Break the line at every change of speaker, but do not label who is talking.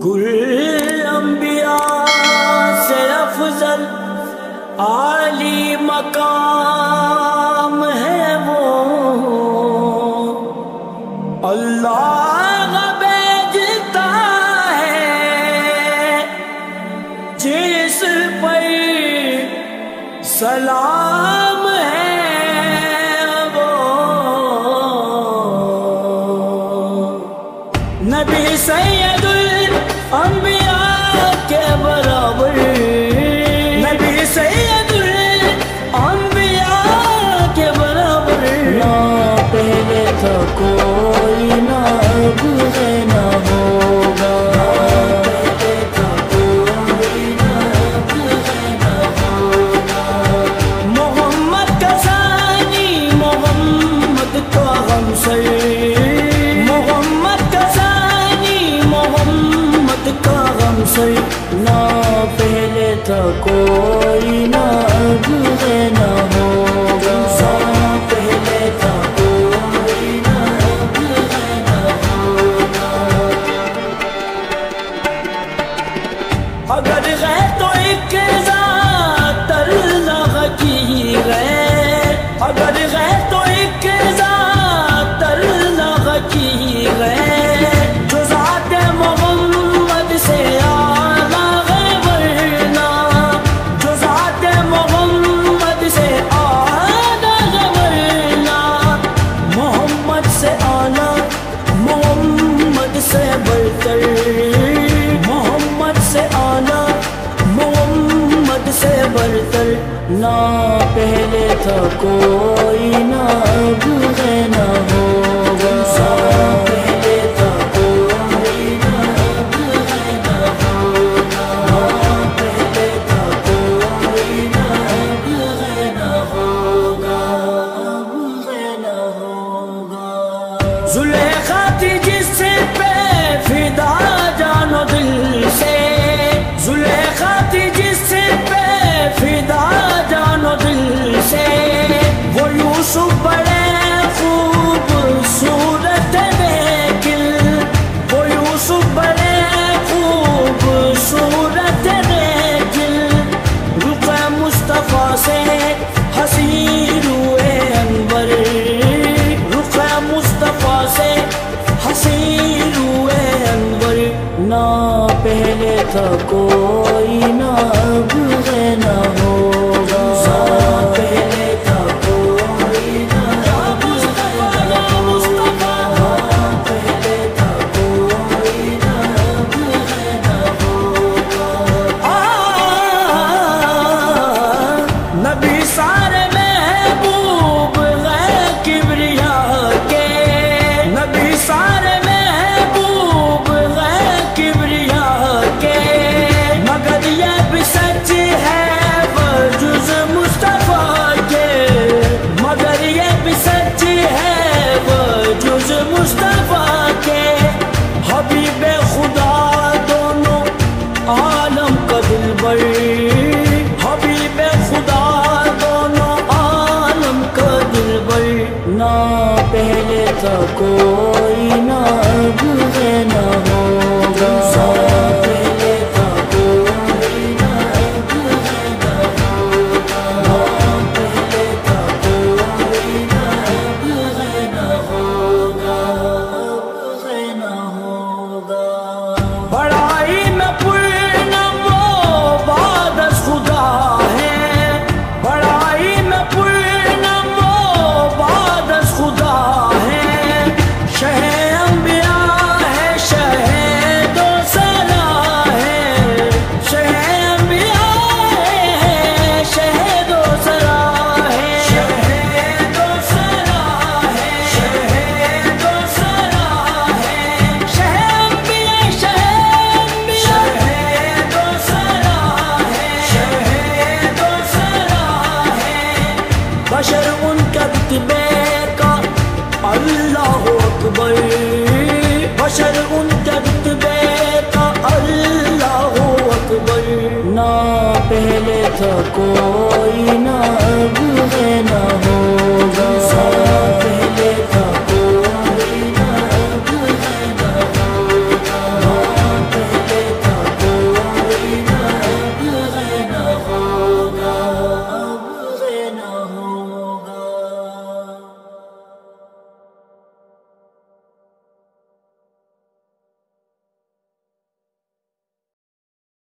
کل انبیاء سے افضل عالی مقام ہے وہ، اللہ بھیجتا ہے جس پر سلام ہے وہ، نبی سید الانبیاء کے برابر، نبی سید الانبیاء کے برابر، نہ پہلے تھا کوئی نہ اب ہے نہ ہوگا، پہلے تھا کوئی نہ اب ہے نہ ہوگا، محمد کا ثانی محمد کا ہمسر، محمد کا ثانی محمد کا ہمسر، نہ پہلے تھا کوئی نہ اب ہے نہ ہوگا، پہلے تھا کوئی نہ اب ہے نہ ہوگا، اگر ہے تو ایک ذات اللہ کی غیر، اگر ہے تو ایک ذات اللہ کی غیر، جو ذات محمد سے اعلیٰ ہے، ورنہ جو ذات محمد سے اعلیٰ ہے، ورنہ محمد سے اعلیٰ، محمد سے برتر، محمد سے اعلیٰ، محمد سے برتر، نہ پہلے تھا کوئی نہ اب ہے نہ ہوگا، پہلے تھا کوئی نہ اب ہے نہ ہوگا، پہلے تھا کوئی نہ اب ہے نہ ہوگا، اب ہے نہ ہوگا، زلیخا تھی جس پہ فدا جان و دل سے، زلیخا تھی جس پہ فدا جان و دل سے، وہ یوسف بڑے خوبصورت لیکن، وہ یوسف بڑے خوبصورت لیکن، رخ مصطفیٰ سے حسین روئے انور، رخ مصطفیٰ سے حسین روئے انور، نہ پہلے تھا کوئی نہ اب ہے نہ ہوگا، پہلے تھا کوئی نہ اب ہے نہ ہوگا، پہلے تھا کوئی نہ اب ہے نہ ہوگا، نبی سارے محبوب ہے کبریاء کے، نبی سارے محبوب ہے کبریاء کے، مگر یہ بھی سچ ہے وجز مصطفیٰ کے، مگر یہ بھی سچ ہے وجز مصطفیٰ کے، حبیب خدا دونوں عالم کا دلبر، حبیب خدا دونوں عالم کا دلبر، نہ پہلے تھا کوئی نہ اب ہے نہ ہوگا، پہلے تھا کوئی نہ اب ہے نہ ہوگا، پہلے تھا کوئی نہ اب ہے نہ ہوگا، اب ہے نہ ہوگا، بڑائی میں پورنم و بادش خدا ہے، بڑائی میں پورنم و بادش خدا ہے، شہ انبیاء ہے، شہید و سرا ہے، شہ انبیاء ہے، شہید و سرا ہے، شہید و سرا ہے، شہید و سرا ہے، شہ انبیاء، شہید و سرا ہے، شہید و سرا ہے، بشر ان کا رتبے کا اللہ اکبر، بشر ان کا رتبے کا اللہ اکبر، نہ پہلے تھا کوئی